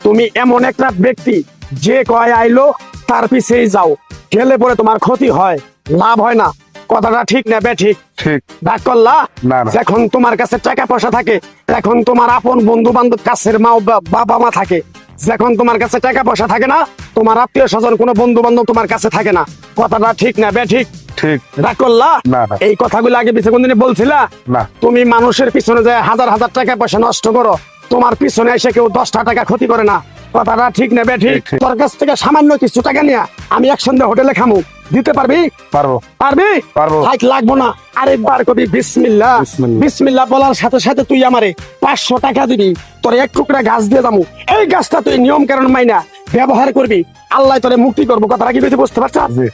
তুমি এমন একটা ব্যক্তি যে কয় আইলো তার পিছেই যাও, গেলে পরে তোমার ক্ষতি হয়, লাভ হয় না। কথাটা ঠিক না বে ঠিক? ঠিক। রাগ করলা? না, না। যখন তোমার কাছে টাকা পয়সা থাকে, এখন তোমার আপন বন্ধু বান্ধব, কাছের মা বাবা মা থাকে, যখন তোমার কাছে টাকা পয়সা থাকে না, তোমার আত্মীয় স্বজন কোনো বন্ধু বান্ধব তোমার কাছে থাকে না। কথাটা ঠিক না বে ঠিক? ঠিক। রাগ করলা? না, না। এই কথাগুলো আগে পিছনে কোনদিন বলছিলা? না। তুমি মানুষের পিছনে যায় হাজার হাজার টাকা পয়সা নষ্ট করো, তোমার পিছনে এসে কেউ 10টা টাকা ক্ষতি করে না। কথাটা ঠিক না বে ঠিক? ঠিক, ঠিক। তোর কাছ থেকে সামান্য কিছু টাকা নিয়ে আমি একসঙ্গে হোটেলে খামু, দিতে পারবি? পারবো। পারবি? পারবো। লাইক লাগবো না। আরেকবার কবি বিসমিল্লাহ। বিসমিল্লাহ। বিসমিল্লাহ বলার সাথে সাথে তুই আমারে 500 টাকা দিবি, তোর এক টুকরা গাছ দিয়ে যাবো। এই গাছটা তুই নিয়ম কারণ মাইনা ব্যবহার করবি, আল্লাহ তোরে মুক্তি করবো। কথাটা কি বুঝতে পারছিস? জি।